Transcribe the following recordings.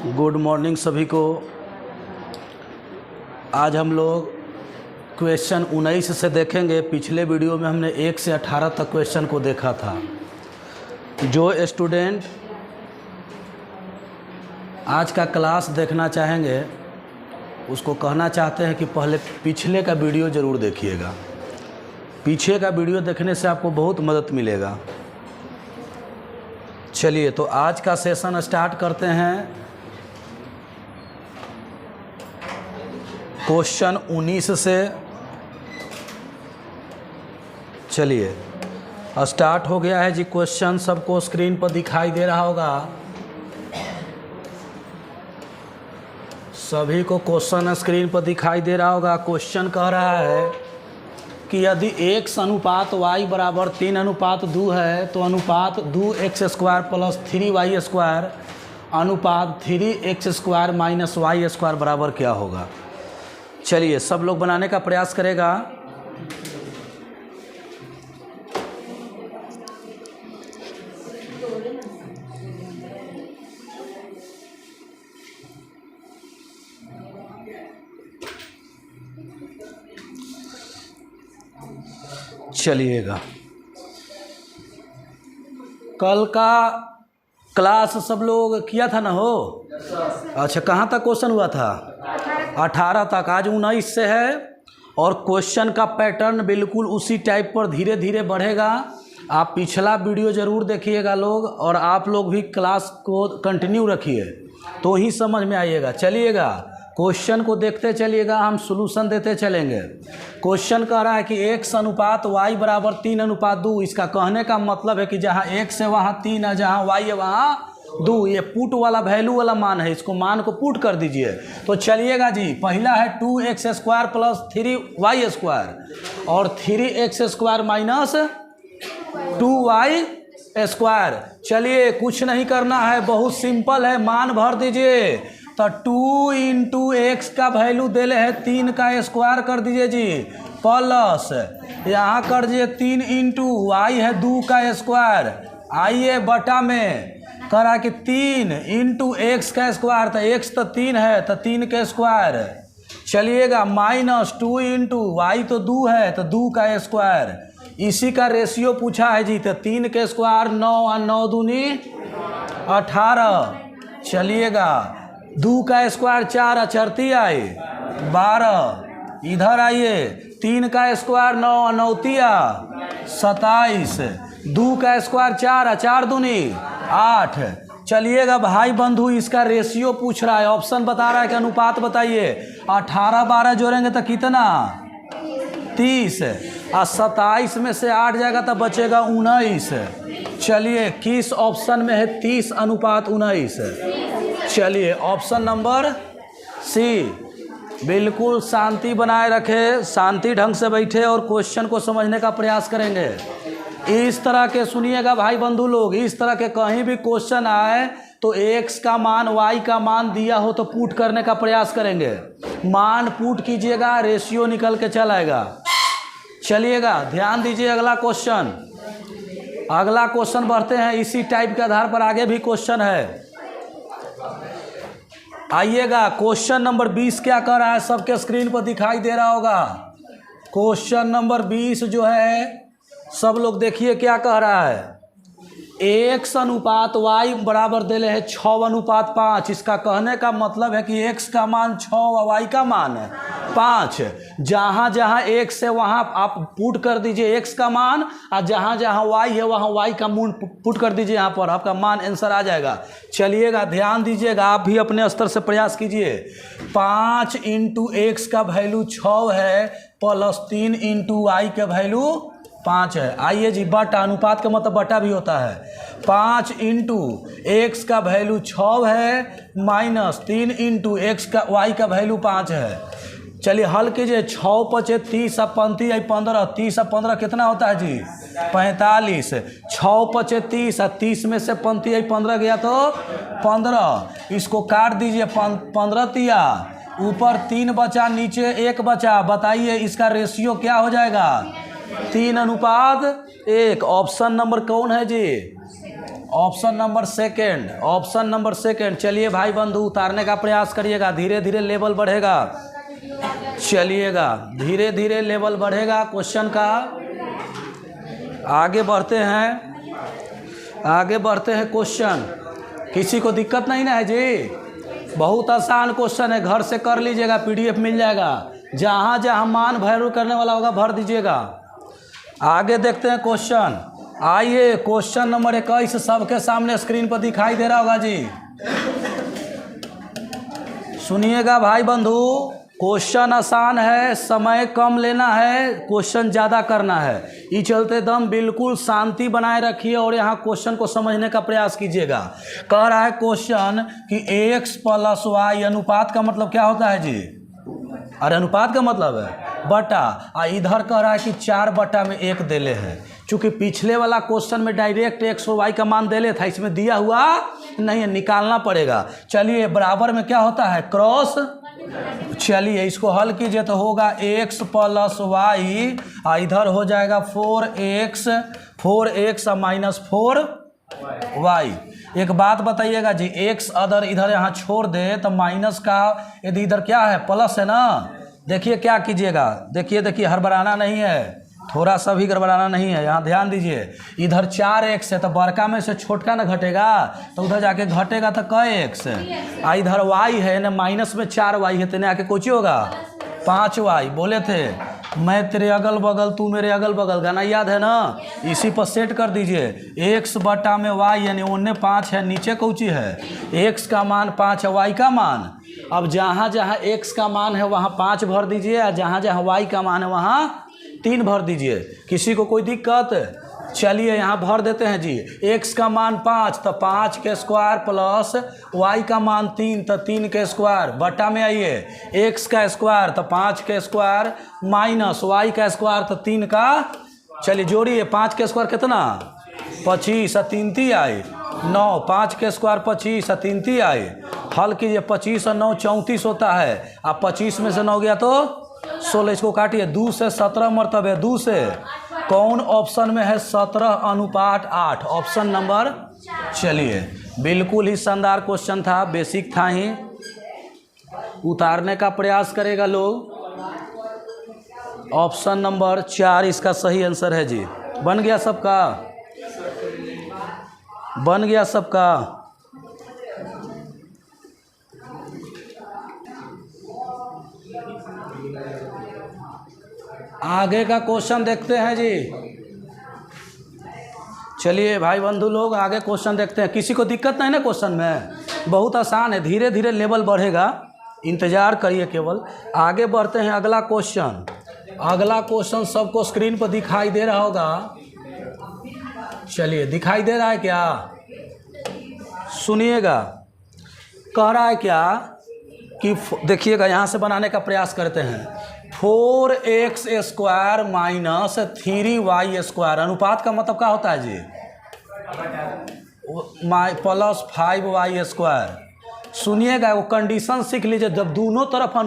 Good morning सभी को। आज हम लोग क्वेश्चन 19 से देखेंगे। पिछले वीडियो में हमने 1 से 18 तक क्वेश्चन को देखा था। जो स्टूडेंट आज का क्लास देखना चाहेंगे उसको कहना चाहते हैं कि पहले पिछले का वीडियो ज़रूर देखिएगा। पीछे का वीडियो देखने से आपको बहुत मदद मिलेगा। चलिए तो आज का सेशन स्टार्ट करते हैं। क्वेश्चन 19 से चलिए स्टार्ट हो गया है जी। क्वेश्चन सबको स्क्रीन पर दिखाई दे रहा होगा। सभी को क्वेश्चन स्क्रीन पर दिखाई दे रहा होगा। क्वेश्चन कह रहा है कि यदि x अनुपात y बराबर 3:2 है तो अनुपात 2x² प्लस 3y² अनुपात 3x² माइनस y² बराबर क्या होगा। चलिए सब लोग बनाने का प्रयास करेगा। चलिएगा कल का क्लास सब लोग किया था ना हो। अच्छा कहाँ तक क्वेश्चन हुआ था? 18 तक। आज 19 से है और क्वेश्चन का पैटर्न बिल्कुल उसी टाइप पर धीरे धीरे बढ़ेगा। आप पिछला वीडियो ज़रूर देखिएगा लोग, और आप लोग भी क्लास को कंटिन्यू रखिए तो ही समझ में आइएगा। चलिएगा क्वेश्चन को देखते चलिएगा, हम सॉल्यूशन देते चलेंगे। क्वेश्चन कह रहा है कि x अनुपात y बराबर 3:2। इसका कहने का मतलब है कि जहाँ x है वहाँ 3 है, जहाँ y है वहाँ 2। ये पुट वाला वैल्यू वाला मान है, इसको मान को पुट कर दीजिए। तो चलिएगा जी, पहला है 2x² प्लस 3y² और 3x² माइनस 2y²। चलिए कुछ नहीं करना है, बहुत सिंपल है, मान भर दीजिए। तो 2 इंटू एक्स का वैल्यू देले है 3 का स्क्वायर कर दीजिए जी, प्लस यहाँ कर दीजिए 3 इंटू वाई है 2 का स्क्वायर, आइए बटा में करा कि 3 इंटू एक्स का स्क्वायर, तो एक्स तो 3 है तो 3 का स्क्वायर। चलिएगा माइनस 2 इंटू वाई तो 2 है तो 2 का स्क्वायर। इसी का रेशियो पूछा है जी, तो 3 के स्क्वायर 9 और 9 दूनी 18। चलिएगा 2 का स्क्वायर 4 अचरती आए 12। इधर आइए 3 का स्क्वायर 9 और 9 तिया 27। 2 का स्क्वायर 4 4 दूनी 8। चलिएगा भाई बंधु, इसका रेशियो पूछ रहा है, ऑप्शन बता रहा है कि अनुपात बताइए। 18 12 जोड़ेंगे तो कितना 30 और 27 में से 8 जाएगा तो बचेगा 19। चलिए किस ऑप्शन में है 30:19? चलिए ऑप्शन नंबर सी। बिल्कुल शांति बनाए रखे, शांति ढंग से बैठे और क्वेश्चन को समझने का प्रयास करेंगे। इस तरह के सुनिएगा भाई बंधु लोग, इस तरह के कहीं भी क्वेश्चन आए तो x का मान y का मान दिया हो तो पुट करने का प्रयास करेंगे। मान पुट कीजिएगा, रेशियो निकल के चल आएगा। चलिएगा ध्यान दीजिए अगला क्वेश्चन। अगला क्वेश्चन बढ़ते हैं, इसी टाइप के आधार पर आगे भी क्वेश्चन है। आइएगा क्वेश्चन नंबर 20 क्या कर रहा है, सबके स्क्रीन पर दिखाई दे रहा होगा। क्वेश्चन नंबर 20 जो है सब लोग देखिए क्या कह रहा है। x अनुपात y बराबर देले है 6:5। इसका कहने का मतलब है कि x का मान 6 और y का मान 5। जहाँ जहाँ x है वहाँ आप पुट कर दीजिए x का मान, और जहाँ जहाँ y है वहाँ y का मूल पुट कर दीजिए। यहाँ पर आपका मान आंसर आ जाएगा। चलिएगा ध्यान दीजिएगा, आप भी अपने स्तर से प्रयास कीजिए। 5 इंटू एक्स का वैल्यू 6 है प्लस 3 इंटू वाई का वैल्यू 5 है। आइए जी बटा, अनुपात का मतलब बटा भी होता है। 5 इंटू एक्स का वैल्यू 6 है माइनस 3 इंटू एक्स का वाई का वैल्यू 5 है। चलिए हल कीजिए। 6 पचे 30 और 35 15, 30 और 15 कितना होता है जी 45। 6 पचे 30 और 30 में से 35 15 गया तो 15। इसको काट दीजिए, 15 तिया ऊपर 3 बचा नीचे 1 बचा। बताइए इसका रेशियो क्या हो जाएगा? 3:1। ऑप्शन नंबर कौन है जी? Option number second, option number second. चलिए भाई बंधु उतारने का प्रयास करिएगा, धीरे धीरे लेवल बढ़ेगा, चलिएगा धीरे धीरे लेवल बढ़ेगा क्वेश्चन का। आगे बढ़ते हैं, आगे बढ़ते हैं क्वेश्चन। किसी को दिक्कत नहीं ना है जी? बहुत आसान क्वेश्चन है, घर से कर लीजिएगा, पीडीएफ मिल जाएगा। जहाँ जहाँ मान वैल्यू करने वाला होगा भर दीजिएगा। आगे देखते हैं क्वेश्चन। आइए क्वेश्चन नंबर 21 सबके सामने स्क्रीन पर दिखाई दे रहा होगा जी, सुनिएगा भाई बंधु। क्वेश्चन आसान है, समय कम लेना है, क्वेश्चन ज़्यादा करना है। ये चलते दम बिल्कुल शांति बनाए रखिए और यहाँ क्वेश्चन को समझने का प्रयास कीजिएगा। कह रहा है क्वेश्चन कि x + y अनुपात का मतलब क्या होता है जी? अरे अनुपात का मतलब है बटा, इधर कह रहा है कि 4/1 देले है। चूँकि पिछले वाला क्वेश्चन में डायरेक्ट x और y का मान देले था, इसमें दिया हुआ नहीं है, निकालना पड़ेगा। चलिए बराबर में क्या होता है? क्रॉस। चलिए इसको हल कीजिए तो होगा x + y, इधर हो जाएगा 4x -4y। एक बात बताइएगा जी, x अदर इधर यहाँ छोड़ दे तो माइनस का यदि इधर क्या है प्लस है ना, देखिए क्या कीजिएगा, देखिए हड़बड़ाना नहीं है, थोड़ा सा भी गड़बड़ाना नहीं है, यहाँ ध्यान दीजिए। इधर 4x है तो बड़का में से छोटका ना घटेगा, तो उधर जाके घटेगा तो क x है। इधर y है ना, माइनस में 4y है, तो आके कुछ होगा 5y। बोले थे मैं तेरे अगल बगल तू मेरे अगल बगल, गाना याद है ना? इसी पर सेट कर दीजिए। x बटा में y यानी ओने 5 है, नीचे कौची है? x का मान 5 है, y का मान। अब जहाँ जहाँ x का मान है वहाँ 5 भर दीजिए, और जहाँ जहाँ y का मान है वहाँ 3 भर दीजिए। किसी को कोई दिक्कत? चलिए यहाँ भर देते हैं जी। x का मान 5 तो 5 के स्क्वायर प्लस y का मान 3 तो 3 के स्क्वायर, बटा में आइए x का स्क्वायर तो 5 के स्क्वायर माइनस y का स्क्वायर तो 3 का। चलिए जोड़िए, 5 के स्क्वायर कितना? 25 और 3 ती आए 9, 5 के स्क्वायर 25 और 3 ती आए। हल कीजिए, 25 और 9 34 होता है, अब 25 में से 9 गया तो 16। इसको काटिए, 2 से 17 मरतबे 2 से। कौन ऑप्शन में है? 17:8, ऑप्शन नंबर। चलिए बिल्कुल ही शानदार क्वेश्चन था, बेसिक था ही, उतारने का प्रयास करेगा लोग। ऑप्शन नंबर 4 इसका सही आंसर है जी। बन गया सबका? बन गया सबका? आगे का क्वेश्चन देखते हैं जी। चलिए भाई बंधु लोग आगे क्वेश्चन देखते हैं। किसी को दिक्कत नहीं ना क्वेश्चन में? बहुत आसान है, धीरे धीरे लेवल बढ़ेगा, इंतजार करिए केवल। आगे बढ़ते हैं, अगला क्वेश्चन। अगला क्वेश्चन सबको स्क्रीन पर दिखाई दे रहा होगा। चलिए दिखाई दे रहा है क्या? सुनिएगा, कह रहा है क्या कि देखिएगा, यहाँ से बनाने का प्रयास करते हैं। 4x स्क्वायर माइनस 3y² अनुपात का मतलब क्या होता है जी? Plus 5y²। सुनिएगा, वो कंडीशन सीख लीजिए, जब दोनों तरफ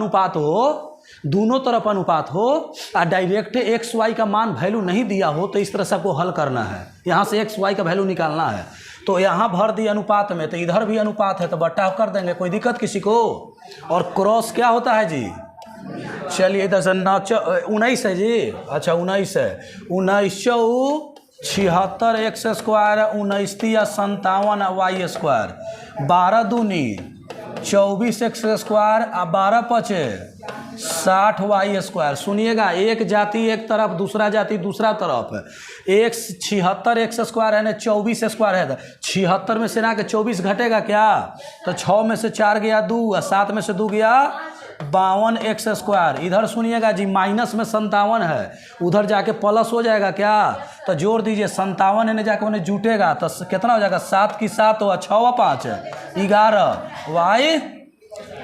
अनुपात हो और डायरेक्ट एक्स वाई का मान वैल्यू नहीं दिया हो तो इस तरह से आपको हल करना है। यहाँ से एक्स वाई का वैल्यू निकालना है, तो यहाँ भर दी अनुपात में, तो इधर भी अनुपात है तो बट्टा कर देंगे, कोई दिक्कत किसी को? और क्रॉस क्या होता है जी? चलिए इधर से 19 है जी। अच्छा 19 है, 19 76 एक्स स्क्वायर, 19 57 वाई स्क्वायर, 12 दूनी 24 एक्स स्क्वायर और 12 पचे 60 वाई स्क्वायर। सुनिएगा, एक जाति एक तरफ, दूसरा जाति दूसरा तरफ। एक 76 एक्स स्क्वायर है ना, 24 स्क्वायर है, 76 में से ना के 24 घटेगा क्या? तो 6 में से 4 गया 2 और 7 में से 2 गया 52 एक्स स्क्वायर। इधर सुनिएगा जी, माइनस में 57 है, उधर जाके प्लस हो जाएगा क्या? तो जोड़ दीजिए, 57 है ना जाके उन्हें जुटेगा तो कितना हो जाएगा? 7 की 7 हो, 6 5 11 वाई।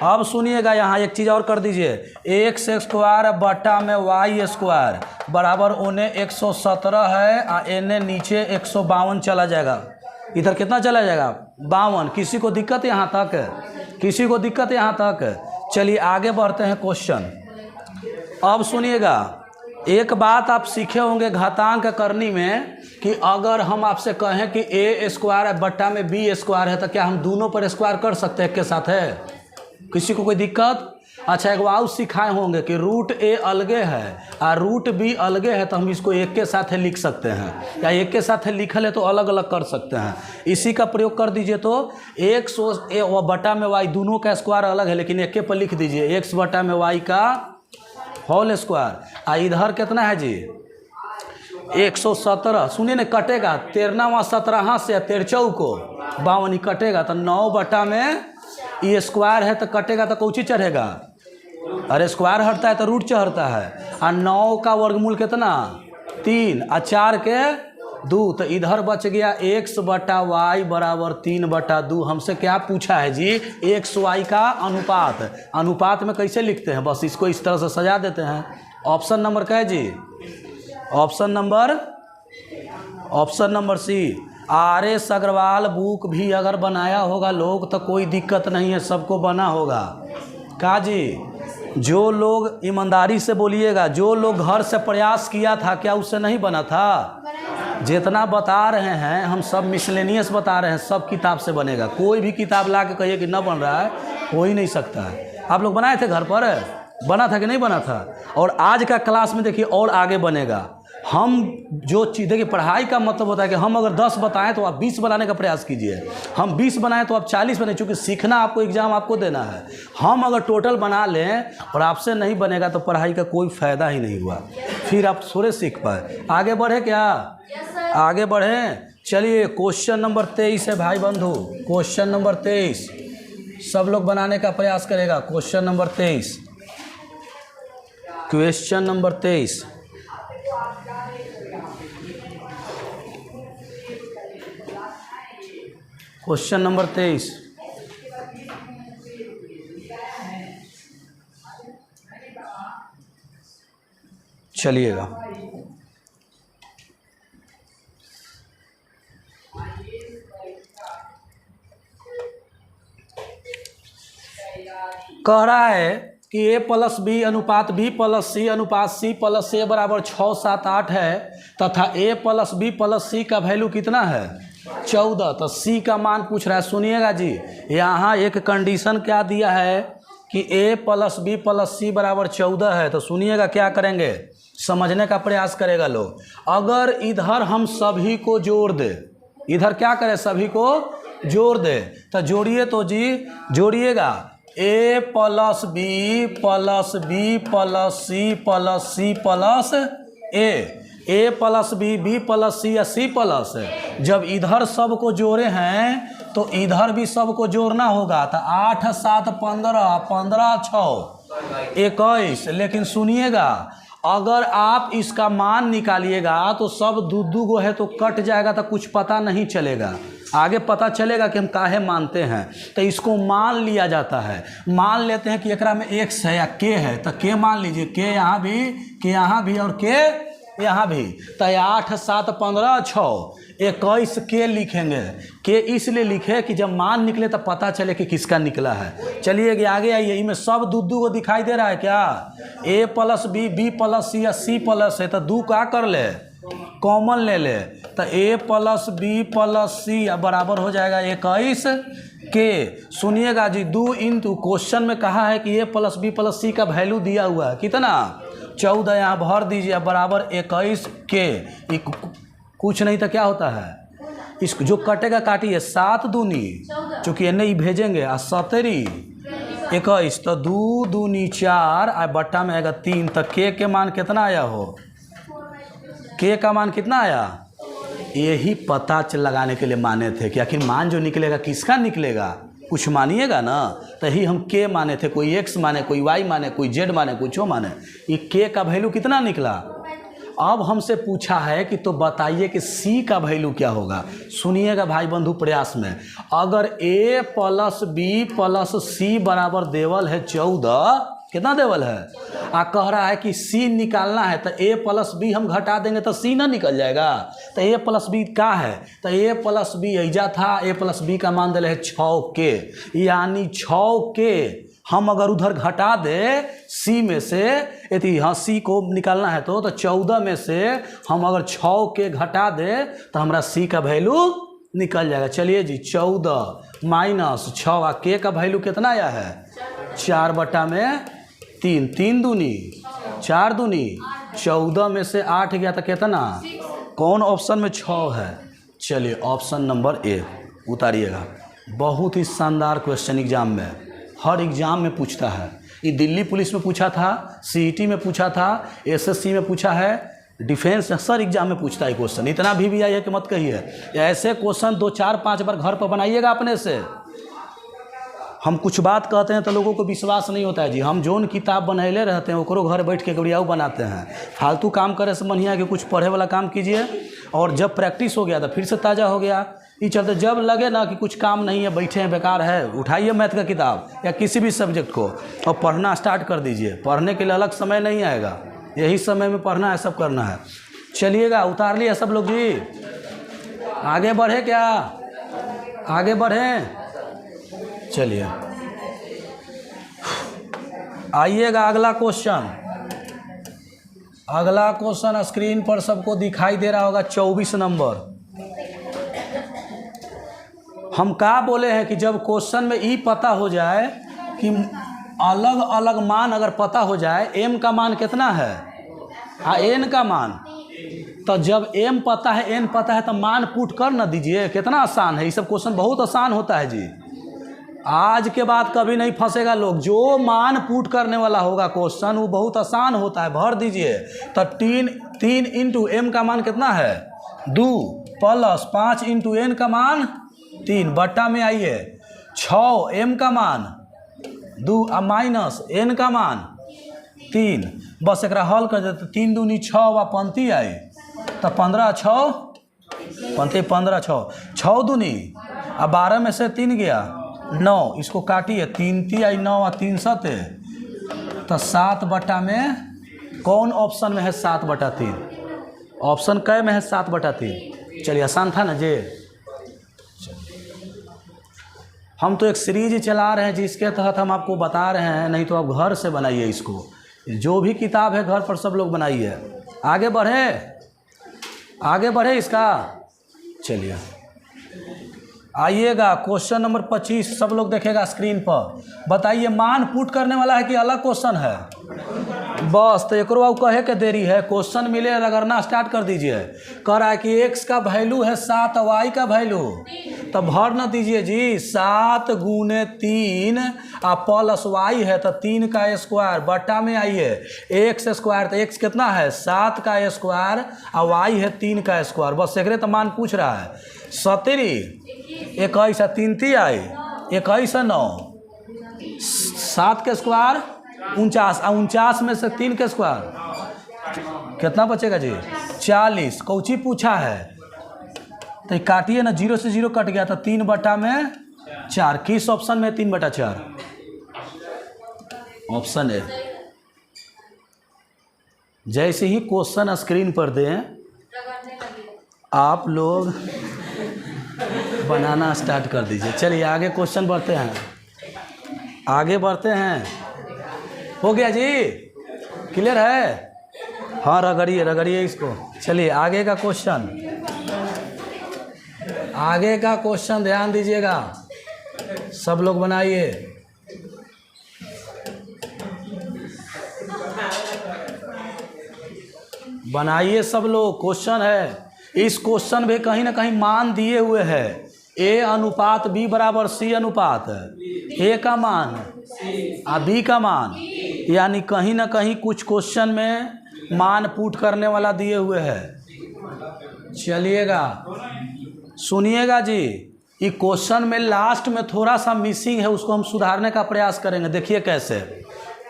अब सुनिएगा, यहाँ एक चीज़ और कर दीजिए, एक्स स्क्वायर बटा में वाई स्क्वायर बराबर उन्हें 117 है और एने नीचे 152 चला जाएगा। इधर कितना चला जाएगा? 52। किसी को दिक्कत यहाँ तक? किसी को दिक्कत यहाँ तक? चलिए आगे बढ़ते हैं क्वेश्चन। अब सुनिएगा, एक बात आप सीखे होंगे घातांक करनी में कि अगर हम आपसे कहें कि ए स्क्वायर है बट्टा में बी स्क्वायर है तो क्या हम दोनों पर स्क्वायर कर सकते हैं एक के साथ है? किसी को कोई दिक्कत? अच्छा, एक बार सिखाए होंगे कि रूट ए अलगे है और रूट बी अलगे है तो हम इसको एक के साथ लिख सकते हैं, या एक के साथ लिखल है तो अलग अलग कर सकते हैं। इसी का प्रयोग कर दीजिए तो एक्स बटा में वाई दोनों का स्क्वायर अलग है लेकिन एक के पर लिख दीजिए एक्स बटा में वाई का होल स्क्वायर। इधर कितना है जी 117। सुनिए ना, कटेगा 13वां 17 से 13 को 52 कटेगा तो 9 बटा में ये स्क्वायर है तो कटेगा तो कौची चढ़ेगा? अरे स्क्वायर हटता है तो रूट चढ़ता है। और 9 का वर्गमूल कितना 3 और 4 के 2 तो इधर बच गया एक्स बटा वाई बराबर 3/2। हमसे क्या पूछा है जी? एक्स वाई का अनुपात। अनुपात में कैसे लिखते हैं? बस इसको इस तरह से सजा देते हैं। ऑप्शन नंबर क्या है जी? Option number C. RS Agarwal book भी अगर बनाया होगा लोग तो कोई दिक्कत नहीं है, सबको बना होगा। का जी? जो लोग ईमानदारी से बोलिएगा, जो लोग घर से प्रयास किया था क्या उससे नहीं बना था? जितना बता रहे हैं हम सब मिसलेनियस बता रहे हैं, सब किताब से बनेगा। कोई भी किताब ला के कहिए कि न बन रहा है, हो ही नहीं सकता है। आप लोग बनाए थे घर पर? बना था कि नहीं बना था? और आज का क्लास में देखिए और आगे बनेगा। हम जो चीज़ देखिए, पढ़ाई का मतलब होता है कि हम अगर 10 बताएं तो आप 20 बनाने का प्रयास कीजिए, हम 20 बनाएं तो आप 40 बने, चूँकि सीखना आपको एग्जाम आपको देना है। हम अगर टोटल बना लें और आपसे नहीं बनेगा तो पढ़ाई का कोई फ़ायदा ही नहीं हुआ, फिर आप थोड़े सीख पाए। आगे बढ़े क्या? आगे बढ़ें। चलिए क्वेश्चन नंबर 23 है भाई बंधु, क्वेश्चन नंबर 23 सब लोग बनाने का प्रयास करेगा। Question number 23, question number 23 question number 23 चलिएगा। कह रहा है कि a प्लस बी अनुपात b प्लस सी अनुपात c प्लस a बराबर 6, 7, 8 है तथा a प्लस बी प्लस सी का वैल्यू कितना है? 14। तो c का मान पूछ रहा है। सुनिएगा जी, यहाँ एक कंडीशन क्या दिया है कि a प्लस बी प्लस सी बराबर 14 है। तो सुनिएगा क्या करेंगे, समझने का प्रयास करेगा लोग। अगर इधर हम सभी को जोड़ दे, इधर क्या करें सभी को जोड़ दे, तो जोड़िए तो जी, जोड़िएगा a plus b plus b plus c plus c plus a plus b plus c या सी प्लस। जब इधर सबको जोड़े हैं तो इधर भी सबको जोड़ना होगा। तो 8, 7, 15, 15, 6, 21। लेकिन सुनिएगा, अगर आप इसका मान निकालिएगा तो सब दो गो है तो कट जाएगा तो कुछ पता नहीं चलेगा। आगे पता चलेगा कि हम काहे मानते हैं। तो इसको मान लिया जाता है। मान लेते हैं कि एकरा में x है या k है, तो k मान लीजिए, k यहाँ भी, k यहाँ भी और k यहाँ भी। तो 8, 7, 15, 6, 21 k लिखेंगे। k इसलिए लिखे कि जब मान निकले तो पता चले कि किसका निकला है। चलिए आगे आइए, इनमें सब दो को दिखाई दे रहा है क्या? a plus b, b plus c या सी प्लस है तो दो क्या कर ले, कॉमन ले ले। तो a प्लस बी प्लस सी बराबर हो जाएगा 21 के। सुनिएगा जी, 2 इंटू क्वेश्चन में कहा है कि a प्लस बी प्लस सी का वैल्यू दिया हुआ है कितना? 14। यहाँ भर दीजिए बराबर 21 के। कुछ नहीं तो क्या होता है, इस जो कटेगा काटिए, 7 दूनी, चूँकि एने ही भेजेंगे, और 17 21 तो 2 दूनी 4 और बट्टा में आएगा 3। तो के मान कितना आया हो? के का मान कितना आया? यही पता लगाने के लिए माने थे कि आखिर मान जो निकलेगा किसका निकलेगा, कुछ मानिएगा ना। तो ही हम के माने थे, कोई एक्स माने, कोई वाई माने, कोई जेड माने, कुछ माने। ये के का वैल्यू कितना निकला? अब हमसे पूछा है कि तो बताइए कि सी का वैल्यू क्या होगा। सुनिएगा भाई बंधु प्रयास में, अगर a प्लस बी प्लस सी बराबर देवल है 14, कितना देवल है, कह रहा है कि सी निकालना है, तो a प्लस बी हम घटा देंगे तो सी ना निकल जाएगा। तो a प्लस बी का है, तो a प्लस बी ऐजा था, a प्लस बी का मान दिले है 6 के, यानी 6 के हम अगर उधर घटा दे सी में से, यदि हाँ सी को निकालना है तो 14 में से हम अगर 6 के घटा दे तो हमारा सी का वैल्यू निकल जाएगा। चलिए जी 14 माइनस 6 आ के का वैल्यू कितना आया है 4/3, 3 दूनी 4 दूनी 14 में से 8 गया तो कितना, कौन ऑप्शन में 6 है। चलिए ऑप्शन नंबर ए उतारिएगा। बहुत ही शानदार क्वेश्चन एग्जाम में, हर एग्जाम में पूछता है। ये दिल्ली पुलिस में पूछा था, सीईटी में पूछा था, एसएससी में पूछा है, डिफेंस सर एग्जाम में पूछता है क्वेश्चन। इतना भी आई है कि मत कहिए। ऐसे क्वेश्चन 2 4 5 बार घर पर बनाइएगा अपने से। हम कुछ बात कहते हैं तो लोगों को विश्वास नहीं होता है जी। हम जोन किताब बनैले रहते हैं ओकरो घर बैठ के गड़ियाऊ बनाते हैं। फालतू काम करे से बढ़िया कि कुछ पढ़े वाला काम कीजिए, और जब प्रैक्टिस हो गया तो फिर से ताज़ा हो गया। ये चलते जब लगे ना कि कुछ काम नहीं है, बैठे हैं, बेकार है, उठाइए मैथ का किताब या किसी भी सब्जेक्ट को और पढ़ना स्टार्ट कर दीजिए। पढ़ने के लिए अलग समय नहीं आएगा, यही समय में पढ़ना है, सब करना है। चलिएगा उतार लिया सब लोग जी, आगे बढ़े क्या, आगे बढ़ें। चलिए आइएगा अगला क्वेश्चन। अगला क्वेश्चन स्क्रीन पर सबको दिखाई दे रहा होगा 24 नंबर। हम क्या बोले हैं कि जब क्वेश्चन में ई पता हो जाए कि अलग अलग मान अगर पता हो जाए, एम का मान कितना है एन का मान, तो जब एम पता है एन पता है तो मान पुट कर ना दीजिए। कितना आसान है, ये सब क्वेश्चन बहुत आसान होता है जी। आज के बाद कभी नहीं फंसेगा लोग। जो मान पुट करने वाला होगा क्वेश्चन वो बहुत आसान होता है, भर दीजिए। तो 3 इंटू एम का मान कितना है 2 प्लस 5 इंटू एन का मान 3 बट्टा में आइए 6 एम का मान 2 माइनस एन का मान 3। बस एक हल कर देते, 3 दूनी 6 व पंती आई तो 15 6 पंती 15 6 दूनी 12 में से 3 गया 9, इसको काटिए 3 ती आई 9 और 3 सते तो 7 बट्टा में कौन ऑप्शन में है 7/3, ऑप्शन कै में है 7/3। चलिए आसान था ना जी। हम तो एक सीरीज चला रहे हैं जिसके तहत हम आपको बता रहे हैं, नहीं तो आप घर से बनाइए इसको। जो भी किताब है घर पर सब लोग बनाइए। आगे बढ़े, आगे बढ़े इसका। चलिए आइएगा क्वेश्चन नंबर 25 सब लोग देखेगा स्क्रीन पर। बताइए मान पुट करने वाला है कि अलग क्वेश्चन है। बस तो एक कहे के देरी है, क्वेश्चन मिले रगड़ना स्टार्ट कर दीजिए। कह रहा है कि x का वैल्यू है 7, y का वैल्यू तो भर न दीजिए जी 7 गुने 3 और प्लस y है तो 3 का स्क्वायर बट्टा में आइए x स्क्वायर, तो x कितना है 7 का स्क्वायर और y है 3 का स्क्वायर। बस एक तो मान पूछ रहा है 17 21 3 ती आई 21 9 7 के स्क्वायर 49 और 49 में से 3 के स्क्वायर कितना बचेगा जी 40। कौची पूछा है तो काटिए ना, 0 से 0 कट गया तो 3 बट्टा में 4। किस ऑप्शन में 3/4? Option A. जैसे ही क्वेश्चन स्क्रीन पर दें आप लोग बनाना स्टार्ट कर दीजिए। चलिए आगे क्वेश्चन बढ़ते हैं, आगे बढ़ते हैं। हो गया जी, क्लियर है? हाँ रगड़िए रगड़िए इसको। चलिए आगे का क्वेश्चन, आगे का क्वेश्चन ध्यान दीजिएगा, सब लोग बनाइए। बनाइए सब लोग, क्वेश्चन है। इस क्वेश्चन में कहीं ना कहीं मान दिए हुए हैं a अनुपात b बराबर c अनुपात a का मान और b का मान, यानी कहीं ना कहीं कुछ क्वेश्चन में मान पुट करने वाला दिए हुए हैं। चलिएगा सुनिएगा जी, ये क्वेश्चन में लास्ट में थोड़ा सा मिसिंग है, उसको हम सुधारने का प्रयास करेंगे। देखिए कैसे,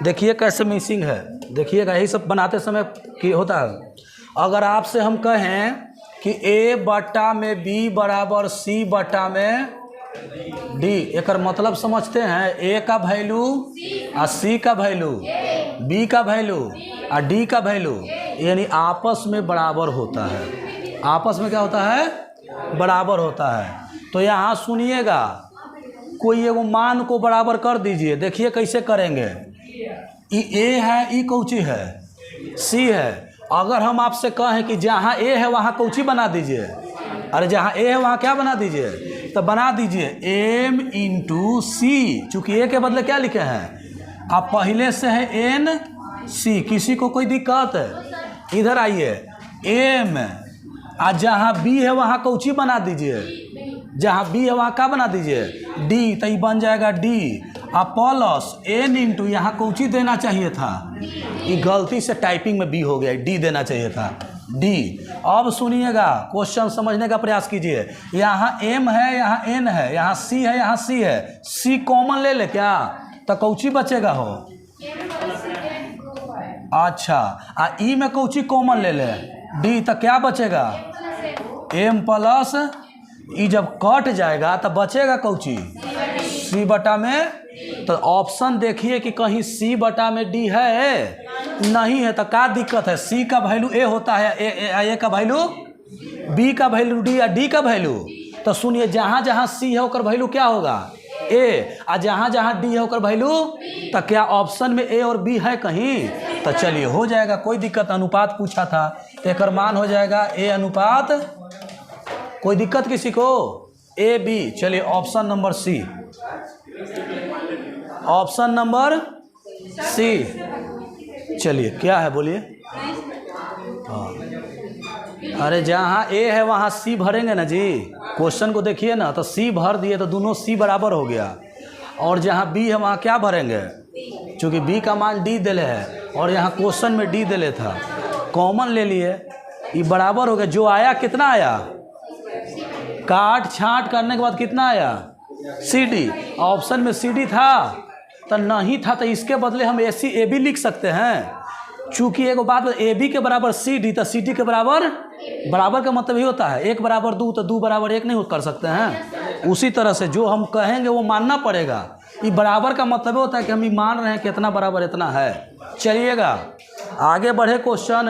देखिए कैसे मिसिंग है, देखिएगा। यही सब बनाते समय कि होता है। अगर आपसे हम कहें कि a बट्टा में b बराबर c बट्टा में d, एक मतलब समझते हैं a का वैल्यू और c का वैल्यू, b का वैल्यू और d का वैल्यू यानी आपस में बराबर होता है। आपस में क्या होता है? बराबर होता है। तो यहाँ सुनिएगा, कोई एगो मान को बराबर कर दीजिए। देखिए कैसे करेंगे। ई ए है, ई कौची है, सी है। अगर हम आपसे कहें कि जहाँ ए है वहाँ कौची बना दीजिए, अरे जहाँ ए है वहाँ क्या बना दीजिए, तो बना दीजिए एम इंटू सी। चूँकि ए के बदले क्या लिखे हैं, अब पहले से है एन सी। किसी को कोई दिक्कत है? इधर आइए, एम और जहाँ बी है वहाँ कौची बना दीजिए, जहाँ बी है वहाँ क्या बना दीजिए, डी। तो ये बन जाएगा डी और प्लस एन इंटू यहाँ कौची देना चाहिए था, ये गलती से टाइपिंग में बी हो गया, डी देना चाहिए था, डी। अब सुनिएगा, क्वेश्चन समझने का प्रयास कीजिए। यहाँ एम है, यहाँ एन है, यहाँ सी है, यहाँ सी है। सी कॉमन ले ले क्या, तो कौची बचेगा हो, अच्छा। आ ई में कौची कॉमन ले ले, डी, तो क्या बचेगा, एम प्लस ई। जब कट जाएगा तो बचेगा कौची, सी बटा में। तो ऑप्शन देखिए कि कहीं सी बटा में डी है, नहीं है। तो क्या दिक्कत है, सी का वैल्यू ए होता है, ए का वैल्यू बी का वैल्यू डी, या डी का वैल्यू। तो सुनिए, जहाँ जहाँ सी है उसका वैल्यू क्या होगा, ए, और जहाँ जहाँ डी है उसका वैल्यू, तो क्या ऑप्शन में ए और बी है कहीं, तो चलिए हो जाएगा, कोई दिक्कत। अनुपात पूछा था तो एक मान हो जाएगा ए अनुपात, कोई दिक्कत किसी को, ए बी। चलिए option number C, option number C. चलिए क्या है बोलिए। हाँ, अरे जहाँ ए है वहाँ सी भरेंगे ना जी। क्वेश्चन को देखिए ना, तो सी भर दिए तो दोनों सी बराबर हो गया। और जहाँ बी है वहाँ क्या भरेंगे, क्योंकि बी का मान डी दिले है और यहाँ क्वेश्चन में डी दिले था, कॉमन ले लिए, ये बराबर हो गया। जो आया कितना आया, काट छांट करने के बाद कितना आया, सी डी। ऑप्शन में सी डी था तो नहीं था, तो इसके बदले हम ए सी ए बी लिख सकते हैं। चूँकि एगो बात, ए बी के बराबर सी डी, तो सी डी के बराबर, बराबर का मतलब ही होता है एक बराबर दो, तो दो बराबर एक नहीं कर सकते हैं। उसी तरह से जो हम कहेंगे वो मानना पड़ेगा। ये बराबर का मतलब होता है कि हम ये मान रहे हैं कि इतना बराबर इतना है। चलिएगा आगे बढ़े, क्वेश्चन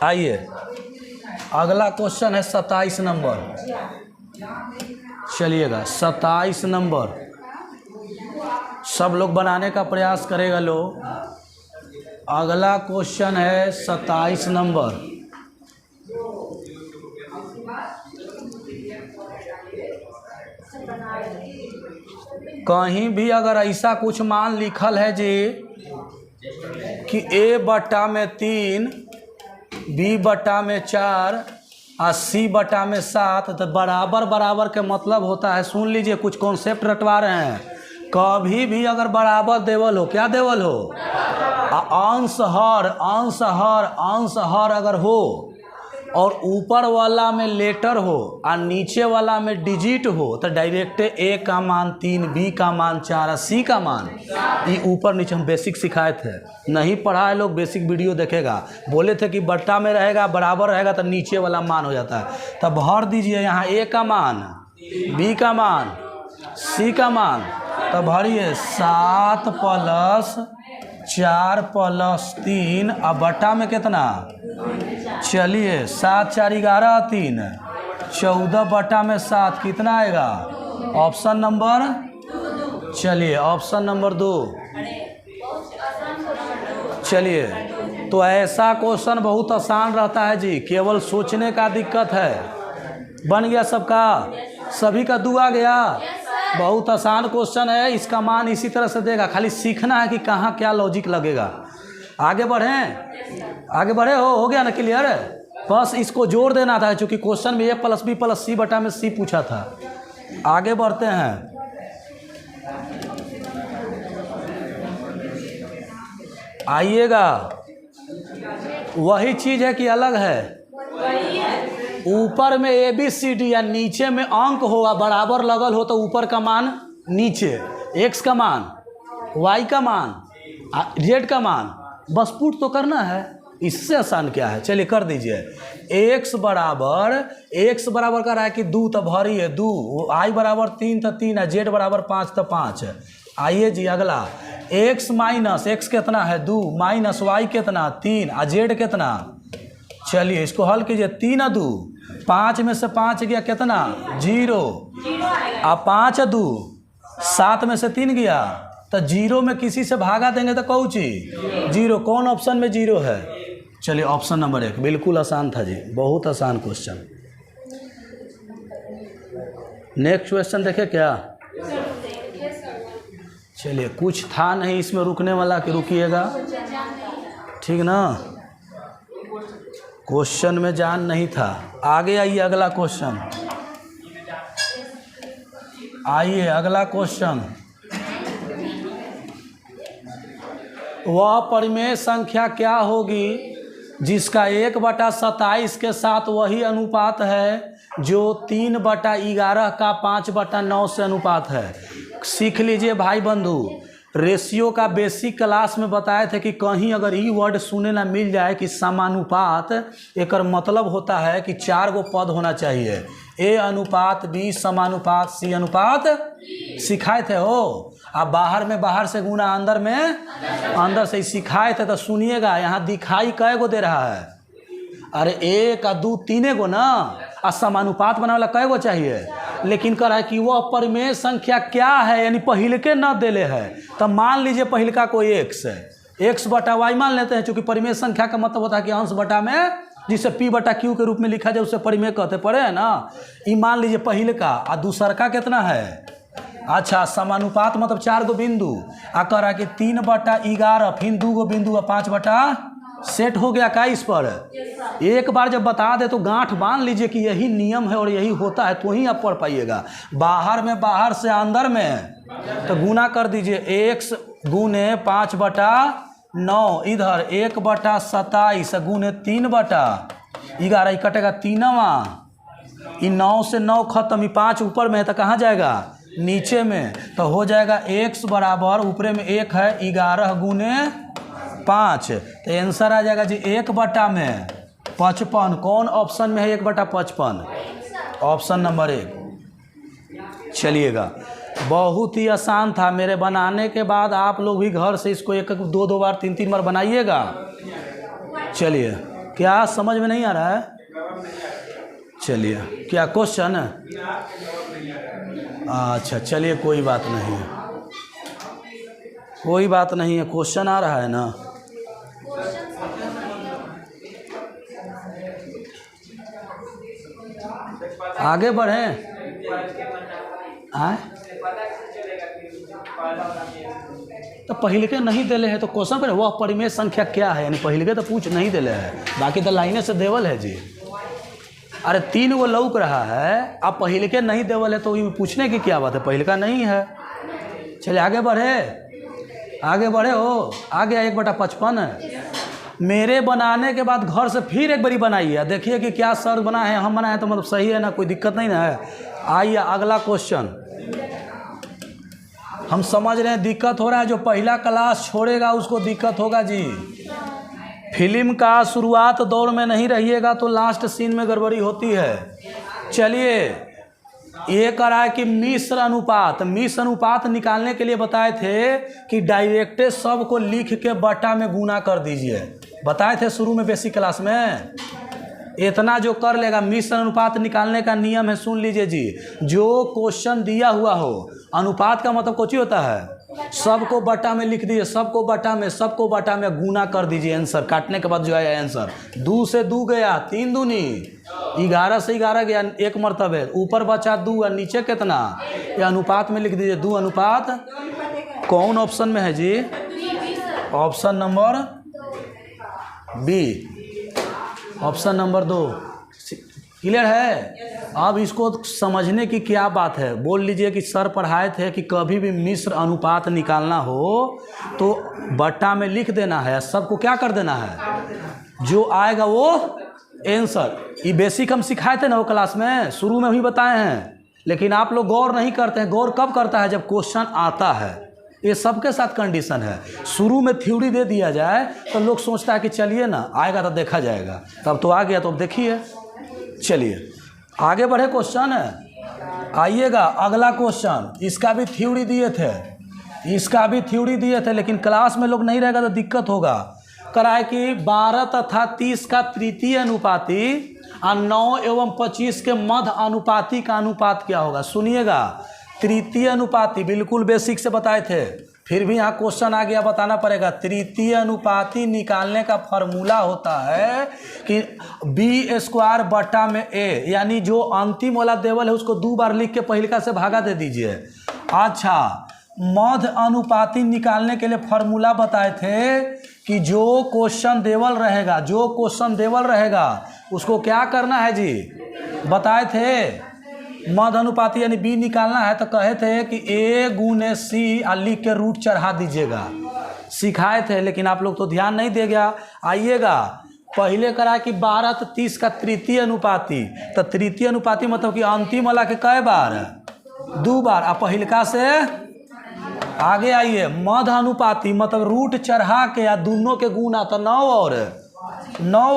आइए। अगला क्वेश्चन है 27 नंबर। चलिएगा 27 नंबर, सब लोग बनाने का प्रयास करेगा लोग। अगला क्वेश्चन है 27 नंबर। कहीं भी अगर ऐसा कुछ मान लिखल है जी कि ए बटा में 3, बी बटा में 4 और सी बटा में 7, तो बराबर बराबर के मतलब होता है, सुन लीजिए कुछ कॉन्सेप्ट रटवा रहे हैं। कभी भी अगर बराबर देवल हो, क्या देवल हो, अंश हर अगर हो और ऊपर वाला में लेटर हो और नीचे वाला में डिजिट हो, तो डायरेक्ट ए का मान 3, बी का मान 4 और सी का मान, ये ऊपर नीचे हम बेसिक सिखाए थे। नहीं पढ़ा है लोग, बेसिक वीडियो देखेगा। बोले थे कि बट्टा में रहेगा, बराबर रहेगा तो नीचे वाला मान हो जाता है। तब भर दीजिए यहाँ ए का मान, बी का मान, सी का मान। तब भरिए 7 प्लस 4 प्लस 3 और बटा में कितना, चलिए 7 4 11 3 14 बटा में 7 कितना आएगा, ऑप्शन नंबर, चलिए ऑप्शन नंबर 2। चलिए तो ऐसा क्वेश्चन बहुत आसान रहता है जी, केवल सोचने का दिक्कत है। बन गया सबका, सभी का दू आ गया। बहुत आसान क्वेश्चन है, इसका मान इसी तरह से देगा, खाली सीखना है कि कहाँ क्या लॉजिक लगेगा। आगे बढ़ें, आगे बढ़े, हो गया ना क्लियर है। बस इसको जोड़ देना था, क्योंकि क्वेश्चन में ए प्लस बी प्लस सी बटा में सी पूछा था। आगे बढ़ते हैं। आइएगा, वही चीज़ है कि अलग है। ऊपर में ए बी सी डी या नीचे में अंक हो बराबर लगल हो, तो ऊपर का मान नीचे, एक्स का मान, वाई का मान, जेड का मान, बस पुट तो करना है। इससे आसान क्या है, चलिए कर दीजिए। एक्स बराबर कर रहा है कि 2, तो भरी है 2, आई बराबर 3 तो 3 है, जेड बराबर 5 तो 5 है। आइए जी अगला, एक्स माइनस एक्स कितना है 2 माइनस वाई कितना 3 और जेड कितना, चलिए इसको हल कीजिए। 3 और 2 5 में से 5 गया कितना 0, अब 5 2 7 में से 3 गया तो 0 में किसी से भागा देंगे तो कौन चीज 0। कौन ऑप्शन में 0 है? चलिए ऑप्शन नंबर 1 बिल्कुल आसान था जी, बहुत आसान क्वेश्चन। नेक्स्ट क्वेश्चन देखे क्या? चलिए कुछ था नहीं इसमें रुकने वाला कि रुकिएगा, ठीक ना? क्वेश्चन में जान नहीं था। आगे आइए अगला क्वेश्चन, आइए अगला क्वेश्चन। वह परिमेय संख्या क्या होगी जिसका 1/27 के साथ वही अनुपात है जो 3/11 का 5/9 से अनुपात है? सीख लीजिए भाई बंधु, रेशियो का बेसिक क्लास में बताए थे कि कहीं अगर ई वर्ड सुने ना मिल जाए कि समानुपात, एक मतलब होता है कि 4 गो पद होना चाहिए, ए अनुपात बी समानुपात सी अनुपात, सिखाए थे हो। अब बाहर में बाहर से गुना अंदर में अंदर से ही सिखाए थे। तो सुनिएगा यहाँ दिखाई कै गो दे रहा है? अरे 1 2 3 गो ना, और समानुपात बनाने वाला कै गो चाहिए? लेकिन कह रहा है कि वह परिमेय संख्या क्या है, यानी पहले के न देले है। तो मान लीजिए पहले का कोई x है, x/y मान लेते हैं, चूंकि परिमेय संख्या का मतलब होता है कि अंश बटा में, जिसे p/q के रूप में लिखा जाए उसे परिमेय कहते पड़े है ना। ये मान लीजिए पहले का, और दूसर का कितना है? अच्छा समानुपात मतलब 4 गो बिंदु, आ कह रहा है कि 3/11 फिर 2 गो बिंदु 5 सेट हो गया का इस पर? एक बार जब बता दे तो गांठ बांध लीजिए कि यही नियम है और यही होता है, तो ही आप पढ़ पाइएगा। बाहर में बाहर से अंदर में तो गुना कर दीजिए, x गुने 5/9, इधर 1/27 गुने 3/11, ये कटेगा 3वां, ये 9 से 9 खत्म, ये 5 ऊपर में है तो कहाँ जाएगा? नीचे में। तो हो जाएगा x बराबर ऊपरे में 1 है 11 गुने 5, तो आंसर आ जाएगा जी 1/55। कौन ऑप्शन में है 1/55? Option number 1। चलिएगा बहुत ही आसान था, मेरे बनाने के बाद आप लोग भी घर से इसको 1-2 बार 3 बार बनाइएगा। चलिए क्या समझ में नहीं आ रहा है? चलिए क्या क्वेश्चन है? अच्छा चलिए कोई बात नहीं है, कोई बात नहीं है, क्वेश्चन आ रहा है ना। आगे बढ़े। तो पहले के नहीं दिले है तो क्वेश्चन पर वह परिमेय संख्या क्या है, यानी पहले के तो पूछ नहीं दिले है, बाकी तो लाइने से देवल है जी। अरे 3 गो लौक रहा है, अब पहले के नहीं देवल है तो ये पूछने की क्या बात है, पहले का नहीं है। चलिए आगे बढ़े, आगे बढ़े हो, आ गया 1/55 है। मेरे बनाने के बाद घर से फिर एक बारी बनाइए, देखिए कि क्या सर बना है, हम बनाए तो मतलब सही है ना, कोई दिक्कत नहीं ना है। आइए अगला क्वेश्चन। हम समझ रहे हैं दिक्कत हो रहा है, जो पहला क्लास छोड़ेगा उसको दिक्कत होगा जी। फिल्म का शुरुआत दौर में नहीं रहिएगा तो लास्ट सीन में गड़बड़ी होती है। चलिए ये कह रहा है कि मिश्र अनुपात निकालने के लिए बताए थे कि डायरेक्टे सब को लिख के बटा में गुना कर दीजिए, बताए थे शुरू में बेसिक क्लास में। इतना जो कर लेगा, मिश्र अनुपात निकालने का नियम है, सुन लीजिए जी। जो क्वेश्चन दिया हुआ हो, अनुपात का मतलब कुछ ही होता है, सबको बटा में लिख दीजिए, सबको बटा में गुना कर दीजिए, आंसर काटने के बाद जो आया आंसर 2 से 2 गया 3 दूनी 11 से 11 गया 1 मरतबे, ऊपर बचा 2 और नीचे कितना, ये अनुपात में लिख दीजिए 2 अनुपात। कौन ऑप्शन में है जी? Option number B, option number 2। Clear है? अब इसको समझने की क्या बात है, बोल लीजिए कि सर पढ़ाए थे कि कभी भी मिश्र अनुपात निकालना हो तो बट्टा में लिख देना है, सबको क्या कर देना है, जो आएगा वो आंसर। ये बेसिक हम सिखाए थे ना वो क्लास में, शुरू में भी बताए हैं, लेकिन आप लोग गौर नहीं करते हैं। गौर कब करता है? जब क्वेश्चन आता है। ये सबके साथ कंडीशन है। शुरू में थ्योरी दे दिया जाए तो लोग सोचता है कि चलिए ना आएगा तो देखा जाएगा, तब तो आ गया तो अब देखिए। चलिए आगे बढ़े, क्वेश्चन है, आइएगा अगला क्वेश्चन। इसका भी थ्योरी दिए थे, लेकिन क्लास में लोग नहीं रहेगा तो दिक्कत होगा। कराए कि 12 तथा 30 का तृतीय अनुपाती और 9 एवं 25 के मध्य अनुपाती का अनुपात क्या होगा? सुनिएगा, तृतीय अनुपाती बिल्कुल बेसिक से बताए थे, फिर भी यहाँ क्वेश्चन आ गया, बताना पड़ेगा। तृतीय अनुपाती निकालने का फॉर्मूला होता है कि बी स्क्वायर बटा में ए, यानी जो अंतिम वाला देवल है उसको 2 बार लिख के पहिलका से भागा दे दीजिए। अच्छा, मध्य अनुपाती निकालने के लिए फॉर्मूला बताए थे कि जो क्वेश्चन देवल रहेगा उसको क्या करना है जी? बताए थे मध्य अनुपाती यानी बी निकालना है तो कहे थे कि ए गुने सी लिख के रूट चढ़ा दीजिएगा, सिखाए थे, लेकिन आप लोग तो ध्यान नहीं देगा। आइएगा, पहले करा कि 12 तो 30 का तृतीय अनुपाती, तो तृतीय अनुपाती मतलब कि अंतिम वाला के कई बार? 2 बार। अब पहिलका से आगे आइए, मध्य अनुपाती मतलब रूट चढ़ा के या दोनों के गुना, तो 9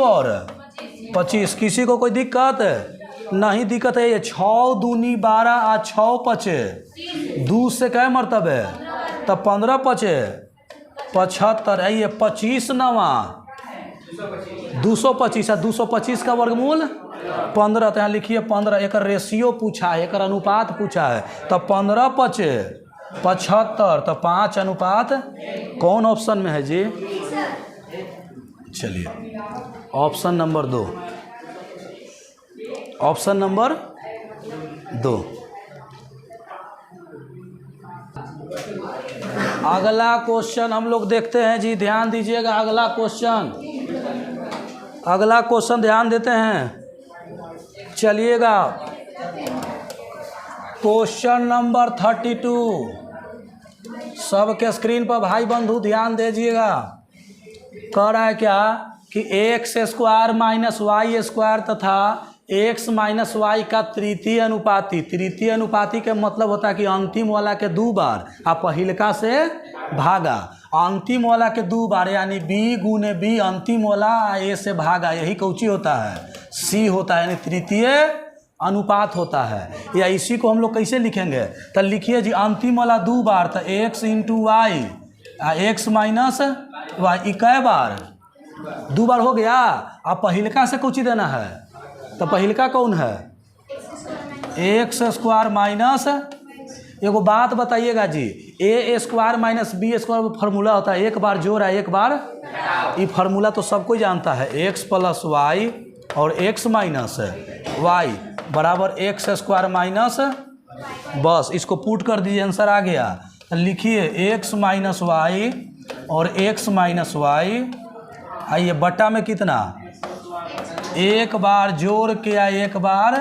और 25। किसी को कोई दिक्कत नहीं? दिक्कत है। ये 6 दूनी 12 आ 6 पचे 2 से क्या मरतब है? तब 15 पचे 75 है। ये 25 नवा 225 है, 225 का वर्गमूल 15। तो यहाँ लिखिए 15। एक रेशियो पूछा है, एक अनुपात पूछा है, तब 15 पचे 75, तो 5 अनुपात कौन ऑप्शन में है जी? चलिए ऑप्शन नंबर 2, ऑप्शन नंबर 2। अगला क्वेश्चन हम लोग देखते हैं जी, ध्यान दीजिएगा। अगला क्वेश्चन ध्यान देते हैं, चलिएगा। क्वेश्चन नंबर 32, सबके स्क्रीन पर भाई बंधु ध्यान दीजिएगा। कह रहा है क्या कि x square minus y square तथा एक्स माइनस वाई का तृतीय अनुपाती के मतलब होता है कि अंतिम वाला के 2 बार आप पहिलका से भागा। अंतिम वाला के 2 बार यानी बी गुने बी, अंतिम वाला ए से भागा, यही कौची होता है? सी होता है, यानी तृतीय अनुपात होता है। या इसी को हम लोग कैसे लिखेंगे? तो लिखिए जी, अंतिम वाला 2 बार तो x into y, x minus y, कै बार? 2 बार हो गया। अब पहिलका से कौची देना है? तो पहिलका कौन है? एक्स स्क्वायर माइनस, एगो बात बताइएगा जी, a square minus b square formula होता है, एक बार जोड़ है एक बार, ये फार्मूला तो सबको जानता है। एक्स प्लस वाई और एक्स माइनस वाई बराबर एक्स स्क्वायर माइनस, बस इसको पुट कर दीजिए, आंसर आ गया। लिखिए एक्स माइनस वाई और एक्स माइनस वाई, आइए बटा में कितना? एक बार जोड़ के या एक बार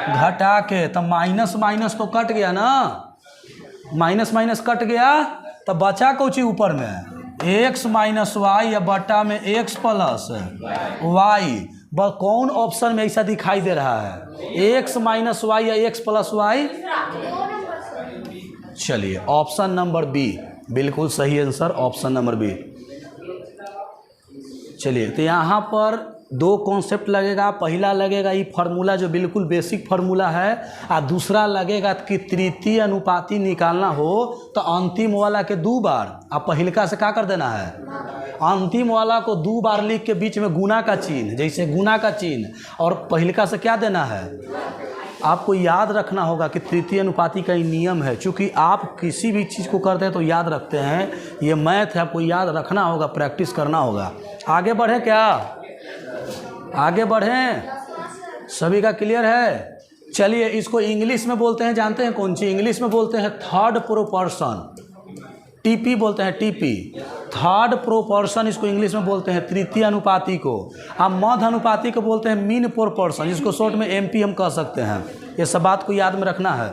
घटा के, तो माइनस माइनस तो कट गया ना, माइनस माइनस कट गया, तो बचा कौची ऊपर में? एक्स माइनस वाई या बटा में एक्स प्लस वाई। बस कौन ऑप्शन में ऐसा दिखाई दे रहा है? एक्स माइनस वाई या एक्स प्लस वाई? चलिए ऑप्शन नंबर बी बिल्कुल सही आंसर, ऑप्शन नंबर बी। चलिए, तो यहाँ पर 2 कॉन्सेप्ट लगेगा। पहला लगेगा ये फार्मूला जो बिल्कुल बेसिक फार्मूला है, और दूसरा लगेगा कि तृतीय अनुपाती निकालना हो तो अंतिम वाला के 2 बार आप पहिलका से क्या कर देना है? अंतिम वाला को 2 बार लिख के बीच में गुना का चिन्ह, जैसे गुना का चिन्ह, और पहिलका से क्या देना है? आपको याद रखना होगा कि तृतीय अनुपाती का ये नियम है। चूँकि आप किसी भी चीज़ को करते हैं तो याद रखते हैं, ये मैथ है, आपको याद रखना होगा, प्रैक्टिस करना होगा। आगे बढ़े क्या? आगे बढ़ें? सभी का क्लियर है? चलिए, इसको इंग्लिश में बोलते हैं, जानते हैं कौन सी? इंग्लिश में बोलते हैं थर्ड प्रोपोर्शन, टीपी बोलते हैं, टीपी, थर्ड प्रोपोर्शन इसको इंग्लिश में बोलते हैं, तृतीय अनुपाती को। हम मध्य अनुपाती को बोलते हैं मीन प्रोपोर्शन, जिसको शॉर्ट में एमपी हम कह सकते हैं। ये सब बात को याद में रखना है।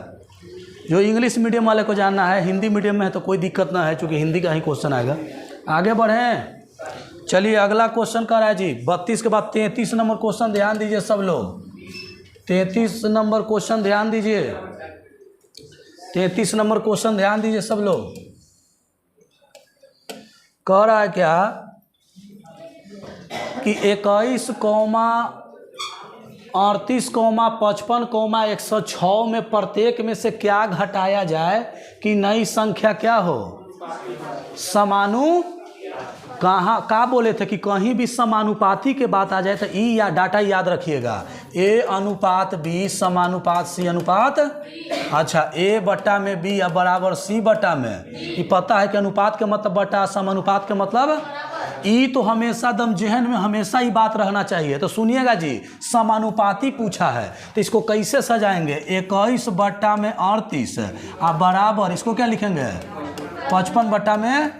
जो इंग्लिश मीडियम वाले को जानना है, हिंदी मीडियम में है तो कोई दिक्कत ना है, चूँकि हिंदी का ही क्वेश्चन आएगा। आगे बढ़ें। चलिए, अगला क्वेश्चन कर रहा है जी 32 के बाद 33 नंबर क्वेश्चन, ध्यान दीजिए सब लोग। 33 नंबर क्वेश्चन ध्यान दीजिए, 33 नंबर क्वेश्चन ध्यान दीजिए सब लोग। कह रहा है क्या कि 21, 38, 55, 106 में प्रत्येक में से क्या घटाया जाए कि नई संख्या क्या हो? समानु कहाँ बोले थे कि कहीं भी समानुपाती के बात आ जाए तो ई या डाटा याद रखिएगा ए अनुपात बी समानुपात सी अनुपात। अच्छा ए बट्टा में बी या बराबर सी बट्टा में, ये पता है कि अनुपात के मतलब बट्टा, समानुपात के मतलब ई, तो हमेशा दम जहन में हमेशा ही बात रहना चाहिए। तो सुनिएगा जी, समानुपाती पूछा है तो इसको कैसे सजाएंगे, 21 बट्टा में 38 आप बराबर इसको क्या लिखेंगे 55 बट्टा में।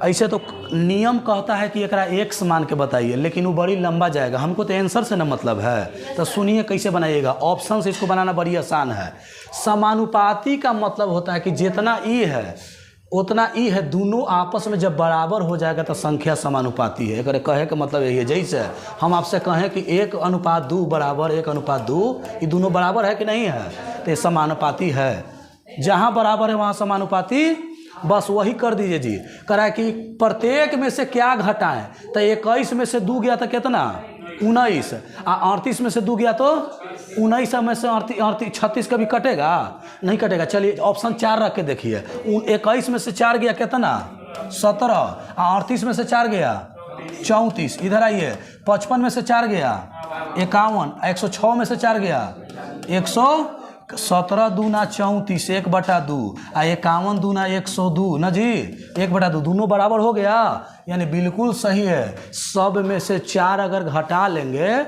ऐसे तो नियम कहता है कि एकरा x मान के बताइए, लेकिन वो बड़ी लंबा जाएगा, हमको तो आंसर से ना मतलब है। तो सुनिए कैसे बनाइएगा, ऑप्शन से इसको बनाना बड़ी आसान है। समानुपाती का मतलब होता है कि जितना ई है उतना ई है, दोनों आपस में जब बराबर हो जाएगा तो संख्या समानुपाती है। एक कहे का मतलब यही है, जैसे हम आपसे कहें कि 1:2 बराबर 1:2, ये दोनों बराबर है कि नहीं है, तो ये समानुपाती है। जहाँ बराबर है वहाँ समानुपाती, बस वही कर दीजिए जी। करा कि प्रत्येक में से क्या घटाएं, तो 21 में से 2 गया तो कितना 19, 38 में से 2 गया तो 19 में से 36 कभी कटेगा नहीं कटेगा। चलिए ऑप्शन 4 रख के देखिए, 21 में से 4 गया कितना 17, 38 में से 4 गया 34, इधर आइए 55 में से 4 गया 51, 106 में से 4 गया 117 दूना 34 1/2 आ 51 दूना 102 ना जी 1/2, दोनों बराबर हो गया, यानी बिल्कुल सही है। सब में से 4 अगर घटा लेंगे,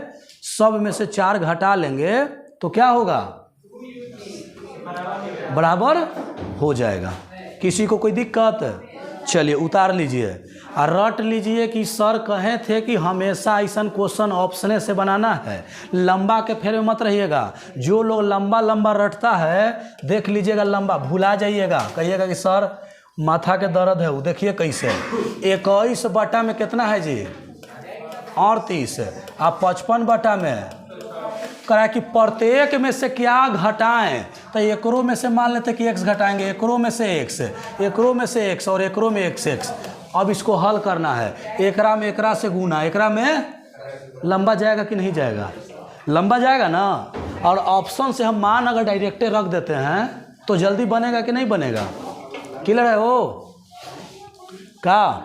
सब में से 4 घटा लेंगे तो क्या होगा, बराबर हो जाएगा। किसी को कोई दिक्कत, चलिए उतार लीजिए और रट लीजिए कि सर कहे थे कि हमेशा ऐसा क्वेश्चन ऑप्शने से बनाना है, लंबा के फेर में मत रहिएगा। जो लोग लंबा लंबा रटता है देख लीजिएगा, लंबा भुला जाइएगा, कहिएगा कि सर माथा के दर्द है। वो देखिए कैसे 21 बट्टा में कितना है जी 38, आप 55 बट्टा में करा कि प्रत्येक में से क्या घटाएं, तो एकरों में से मान लेते कि x घटाएंगे, एकरों में से x, एकरों में से x और एकरों में x। अब इसको हल करना है, एकरा में एकरा से गुना, एकरा में लंबा जाएगा कि नहीं जाएगा, लंबा जाएगा ना। और ऑप्शन से हम मान अगर डायरेक्टे रख देते हैं तो जल्दी बनेगा कि नहीं बनेगा, क्लियर है वो का,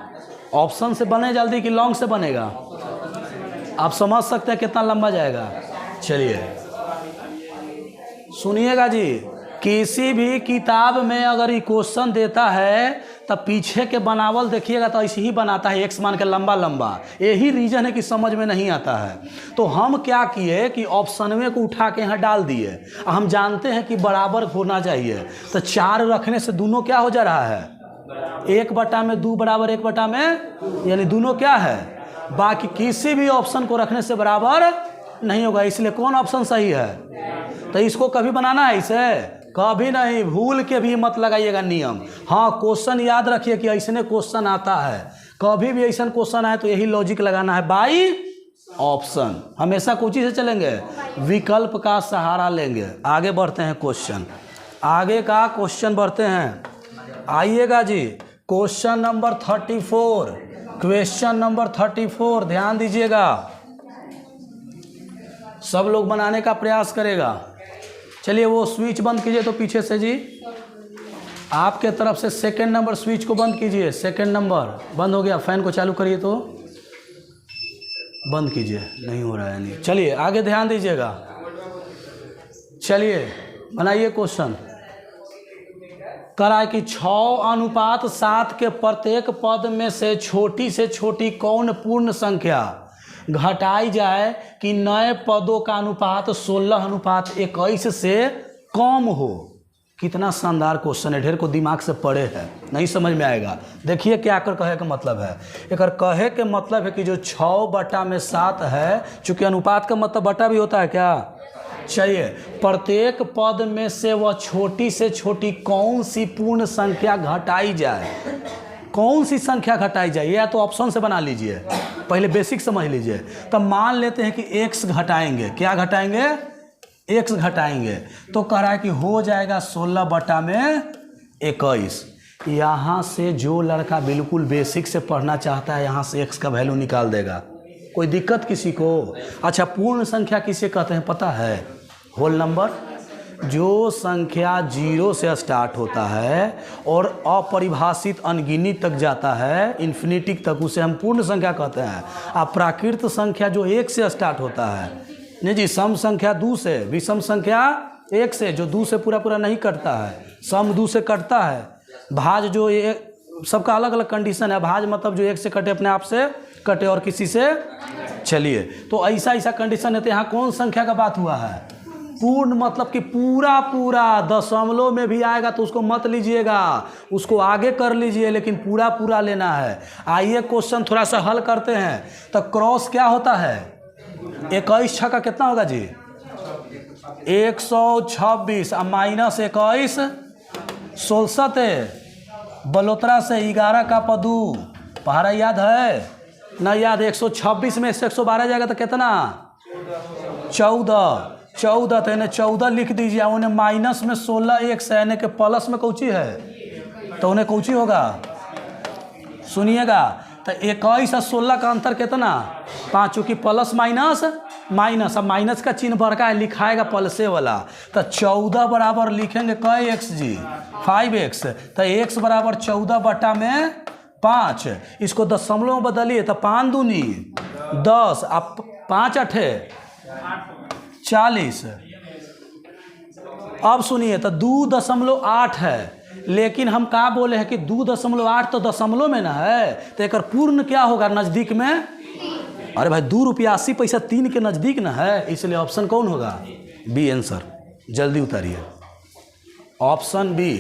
ऑप्शन से बने जल्दी कि लॉन्ग से बनेगा, आप समझ सकते हैं कितना लंबा जाएगा। चलिए सुनिएगा जी, किसी भी किताब में अगर ये क्वेश्चन देता है तब पीछे के बनावल देखिएगा तो ऐसे ही बनाता है, x मान के लंबा लंबा। यही रीजन है कि समझ में नहीं आता है। तो हम क्या किए कि ऑप्शन में को उठा के यहाँ डाल दिए, हम जानते हैं कि बराबर होना चाहिए, तो 4 रखने से दोनों क्या हो जा रहा है 1/2 बराबर 1/में, यानी दोनों क्या है, बाकी किसी भी ऑप्शन को रखने से बराबर नहीं होगा। इसलिए कौन ऑप्शन सही है, तो इसको कभी बनाना है इसे कभी नहीं, भूल के भी मत लगाइएगा नियम। हाँ क्वेश्चन याद रखिए कि ऐसने क्वेश्चन आता है, कभी भी ऐसा क्वेश्चन आए तो यही लॉजिक लगाना है, बाई ऑप्शन। हमेशा कोची से चलेंगे, विकल्प का सहारा लेंगे। आगे बढ़ते हैं क्वेश्चन, आगे का क्वेश्चन बढ़ते हैं, आइएगा जी। क्वेश्चन नंबर 34, क्वेश्चन नंबर 34 ध्यान दीजिएगा, सब लोग बनाने का प्रयास करेगा। चलिए वो स्विच बंद कीजिए तो पीछे से जी, आपके तरफ से सेकंड नंबर स्विच को बंद कीजिए, सेकंड नंबर बंद हो गया, फैन को चालू करिए तो बंद कीजिए, नहीं हो रहा है नहीं। चलिए आगे ध्यान दीजिएगा, चलिए बनाइए क्वेश्चन। करा कि 6:7 के प्रत्येक पद में से छोटी कौन पूर्ण संख्या घटाई जाए कि नए पदों का अनुपात 16:21 से कम हो। कितना शानदार क्वेश्चन है, ढेर को दिमाग से पढ़े है, नहीं समझ में आएगा। देखिए क्या कर कहे का मतलब है, एक कहे के मतलब है कि जो 6/7 है, चूँकि अनुपात का मतलब बटा भी होता है क्या, चलिए प्रत्येक पद में से वह छोटी से छोटी कौन सी पूर्ण संख्या घटाई जाए, कौन सी संख्या घटाई जाए, या तो ऑप्शन से बना लीजिए, पहले बेसिक समझ लीजिए। तब मान लेते हैं कि x घटाएंगे, क्या घटाएंगे, x घटाएंगे, तो कह रहा है कि हो जाएगा 16/21। यहाँ से जो लड़का बिल्कुल बेसिक से पढ़ना चाहता है यहाँ से x का वैल्यू निकाल देगा, कोई दिक्कत किसी को। अच्छा पूर्ण संख्या किसे कहते हैं पता है, होल नंबर। जो संख्या 0 से स्टार्ट होता है और अपरिभाषित अनगिनत तक जाता है, इन्फिनिटी तक, उसे हम पूर्ण संख्या कहते हैं। अब प्राकृत संख्या जो 1 से स्टार्ट होता है, नहीं जी, सम संख्या 2 से, विषम संख्या 1 से, जो 2 से पूरा पूरा नहीं कटता है, सम 2 से कटता है, भाज जो सबका अलग अलग कंडीशन है, भाज मतलब जो 1 से कटे अपने आप से कटे और किसी से, चलिए तो ऐसा कंडीशन है। तो यहाँ कौन संख्या का बात हुआ है? पूर्ण, मतलब कि पूरा पूरा, दशमलव में भी आएगा तो उसको मत लीजिएगा, उसको आगे कर लीजिए, लेकिन पूरा पूरा लेना है। आइए क्वेश्चन थोड़ा सा हल करते हैं। तो क्रॉस क्या होता है? 21 छक्का कितना होगा जी? 126 माइनस 21 16 बलोत्रा से 11 का पदू, पहाड़ा याद है ना? याद? 126 में से 112 जाएगा तो कितना? 14 तो इन्हें 14 लिख दीजिए। उन्हें माइनस में 16 एक से, यानी कि प्लस में कौची है तो उन्हें कौची होगा? सुनिएगा, तो 21 और 16 का अंतर कितना? 5, चूँकि प्लस माइनस माइनस, अब माइनस का चिन्ह बड़का है, लिखाएगा प्लसे वाला। तो 14 बराबर लिखेंगे कै एक्स जी? 5x। तो x बराबर 14 बटा में 5, इसको दशमलव में बदलिए तो 5 दूनी 10, अब 5 अठे 40। अब सुनिए, तो 2.8 है, लेकिन हम क्या बोले हैं कि 2.8 तो दशमलव में ना है, तो एक पूर्ण क्या होगा नज़दीक में? अरे भाई 2 रुपया 80 पैसा 3 के नज़दीक ना है, इसलिए ऑप्शन कौन होगा? B answer. जल्दी उतारिए ऑप्शन बी।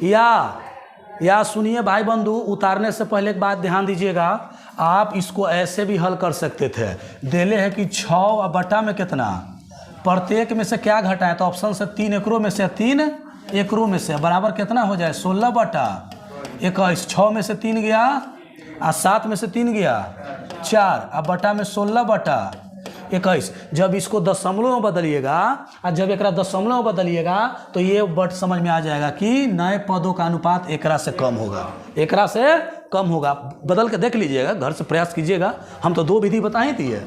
या सुनिए भाई बंधु, उतारने से पहले एक बात ध्यान दीजिएगा, आप इसको ऐसे भी हल कर सकते थे। देले है कि 6 बटा में कितना, प्रत्येक में से क्या घटाएं, तो ऑप्शन से 3 एकरों में से 3 एकरों में से बराबर कितना हो जाए? 16 बटा 21। 6 में से 3 गया और 7 में से 3 गया 4, अब बटा में 16 बटा 21। जब इसको दशमलव में बदलिएगा और जब एक दशमलव में बदलिएगा तो ये वर्ड समझ में आ जाएगा कि नए पदों का अनुपात एकरा से कम होगा, एकरा से कम होगा। बदल के देख लीजिएगा, घर से प्रयास कीजिएगा। हम तो 2 विधि बताई थी।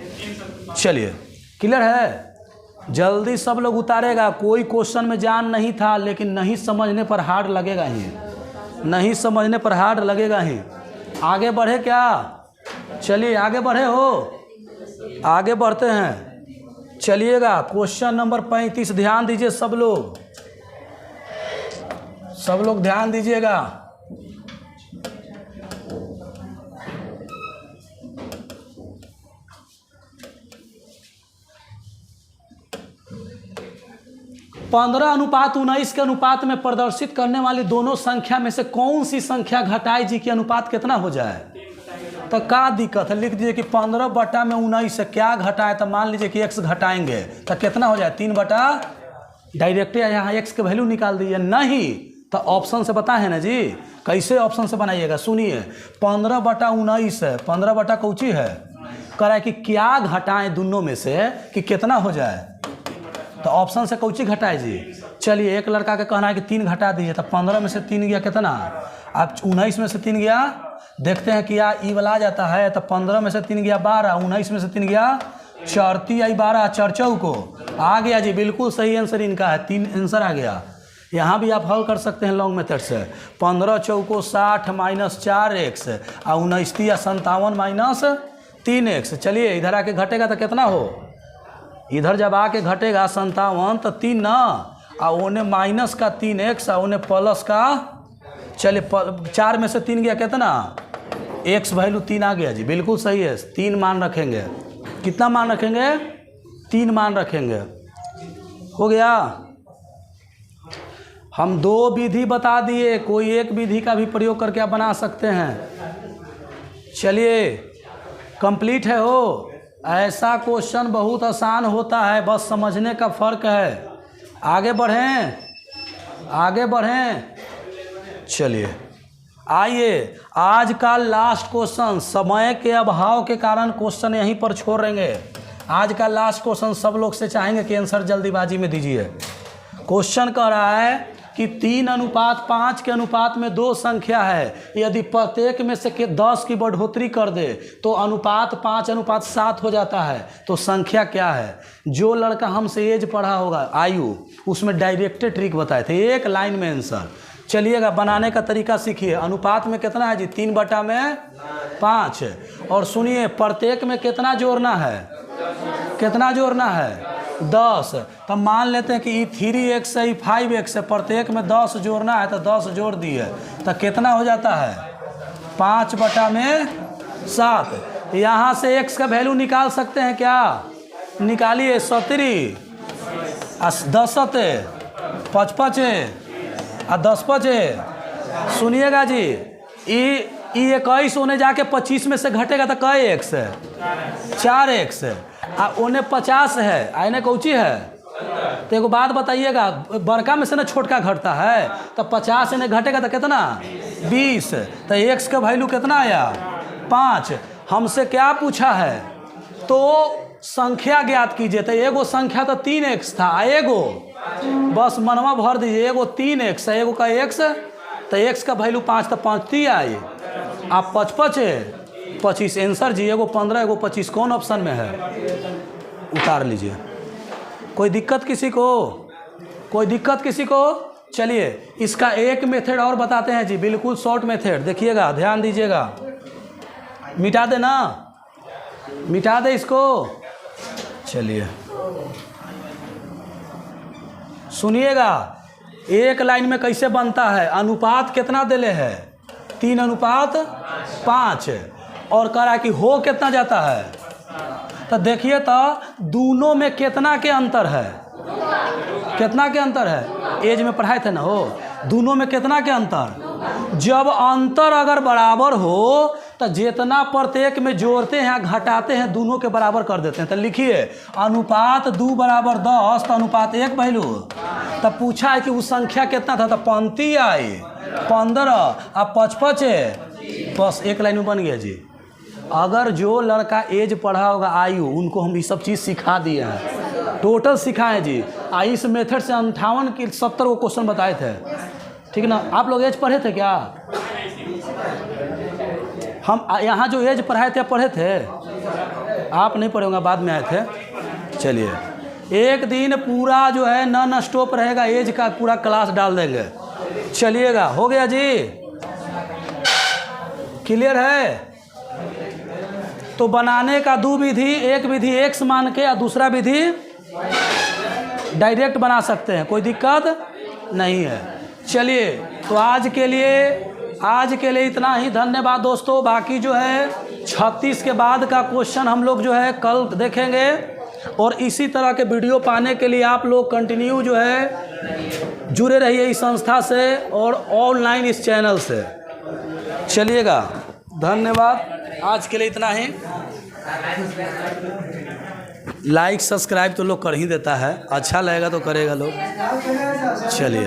चलिए क्लियर है? जल्दी सब लोग उतारेगा। कोई क्वेश्चन में जान नहीं था, लेकिन नहीं समझने पर हार्ड लगेगा ही, नहीं समझने पर हार्ड लगेगा ही। आगे बढ़े क्या? चलिए आगे बढ़े हो, आगे बढ़ते हैं। चलिएगा क्वेश्चन नंबर 35, ध्यान दीजिए सब लोग ध्यान दीजिएगा। पंद्रह अनुपात 19 के अनुपात में प्रदर्शित करने वाली दोनों संख्या में से कौन सी संख्या घटाए जी की अनुपात कितना हो जाए? तो क्या दिक्कत है? लिख दीजिए कि 15 बटा में 19 से क्या घटाए, तो मान लीजिए कि x घटाएंगे तो कितना हो जाए? 3 बटा, डायरेक्ट यहाँ x के वैल्यू निकाल दीजिए। नहीं तो ऑप्शन से पता है ना जी, कैसे ऑप्शन से बनाइएगा? सुनिए, 15 बटा 19 है, 15 बटा कौची है, कह रहा है कि क्या घटाएं दोनों में से कि कितना हो जाए, तो ऑप्शन से कौची घटाए जी? चलिए एक लड़का का कहना है कि 3 घटा दीजिए, तो 15 में से 3 गया कितना, अब 19 में से 3 गया, देखते हैं कि ई वाला आ जाता है, तो 15 में से 3 गया 12, 19 में से 3 गया 4, 3 आई 12, 4 चौको आ गया जी। बिल्कुल सही आंसर इनका है, 3 आंसर आ गया। यहाँ भी आप हल कर सकते हैं लॉन्ग मेथड से। 15 चौको 60 माइनस 4x और 19 57 माइनस 3x। चलिए इधर आके घटेगा तो कितना हो, इधर जब आके घटेगा 57 तो 3 ना, और उन्हें माइनस का 3x और उन्हें प्लस का, चलिए 4 में से 3 गया कितना, x वैल्यू 3 आ गया जी। बिल्कुल सही है, 3 मान रखेंगे। कितना मान रखेंगे? 3 मान रखेंगे। हो गया। हम 2 विधि बता दिए, कोई एक विधि का भी प्रयोग करके आप बना सकते हैं। चलिए कंप्लीट है हो। ऐसा क्वेश्चन बहुत आसान होता है, बस समझने का फ़र्क है। आगे बढ़ें, आगे बढ़ें। चलिए आइए आज का लास्ट क्वेश्चन, समय के अभाव के कारण क्वेश्चन यहीं पर छोड़ देंगे। आज का लास्ट क्वेश्चन सब लोग से चाहेंगे कि आंसर जल्दीबाजी में दीजिए। क्वेश्चन कह रहा है कि 3:5 के अनुपात में 2 संख्या है, यदि प्रत्येक में से 10 की बढ़ोतरी कर दे तो अनुपात 5:7 हो जाता है, तो संख्या क्या है? जो लड़का हमसे एज पढ़ा होगा, आयु, उसमें डायरेक्ट ट्रिक बताए थे, एक लाइन में आंसर। चलिएगा बनाने का तरीका सीखिए। अनुपात में कितना है जी? 3/5। और सुनिए प्रत्येक में कितना जोड़ना है? कितना जोड़ना है? 10। तो मान लेते हैं कि ये 3x है, ये 5x है, प्रत्येक में 10 जोड़ना है, तो 10 जोड़ दिए तो कितना हो जाता है? 5/7। यहाँ से x का वैल्यू निकाल सकते हैं क्या? निकालिए। 17 10 55 और 10 सुनिएगा जी, ये 21 होने जाके 25 में से घटेगा तो कै x है? 4x। आ ओने 50 है, आने कौची है? तो एक बात बताइएगा, बड़का में से ना छोटका घटता है, तो 50 इन्हें घटेगा तो कितना? 20। तो x का वैल्यू कितना आया? 5। हमसे क्या पूछा है? तो संख्या ज्ञात कीजिए। तो एगो संख्या तो 3x था, एगो बस मनवा भर दीजिए, एगो 3x है, एगो का x, तो x का वैल्यू 5, तो 5 आई। आप 25 आंसर जी, एगो 15 एगो 25, कौन ऑप्शन में है? उतार लीजिए। कोई दिक्कत किसी को? कोई दिक्कत किसी को? चलिए इसका एक मेथड और बताते हैं जी, बिल्कुल शॉर्ट मेथड, देखिएगा, ध्यान दीजिएगा। मिटा दे ना, मिटा दे इसको। चलिए सुनिएगा, एक लाइन में कैसे बनता है। अनुपात कितना देले है? 3:5। और कह रहा है कि हो कितना जाता है? तो देखिए तो दोनों में कितना के अंतर है? कितना के अंतर है? एज में पढ़ाए थे ना हो, दोनों में कितना के अंतर? जब अंतर अगर बराबर हो तो जितना प्रत्येक में जोड़ते हैं घटाते हैं दोनों के बराबर कर देते हैं। तो लिखिए अनुपात 2 = 10, तो अनुपात 1 वैल्यू। तब पूछा है कि वो संख्या कितना था, तो 35 आई, 15 और 55, बस एक लाइन में बन गया जी। अगर जो लड़का एज पढ़ा होगा, आयु, उनको हम ये सब चीज़ सिखा दिए हैं, टोटल सिखाएं जी। इस मेथड से 58 की 70 को क्वेश्चन बताए थे, ठीक है ना। आप लोग एज पढ़े थे क्या? हम यहाँ जो एज पढ़ाए थे पढ़े थे? आप नहीं पढ़े होंगे, बाद में आए थे। चलिए एक दिन पूरा जो है नॉन स्टॉप रहेगा, एज का पूरा क्लास डाल देंगे। चलिएगा, हो गया जी, क्लियर है? तो बनाने का 2 विधि, एक विधि x मान के और दूसरा विधि डायरेक्ट बना सकते हैं, कोई दिक्कत नहीं है। चलिए तो आज के लिए इतना ही। धन्यवाद दोस्तों। बाकी जो है 36 के बाद का क्वेश्चन हम लोग जो है कल देखेंगे, और इसी तरह के वीडियो पाने के लिए आप लोग कंटिन्यू जो है जुड़े रहिए इस संस्था से और ऑनलाइन इस चैनल से। चलिएगा, धन्यवाद। आज के लिए इतना ही। लाइक सब्सक्राइब तो लोग कर ही देता है, अच्छा लगेगा तो करेगा लोग। चलिए।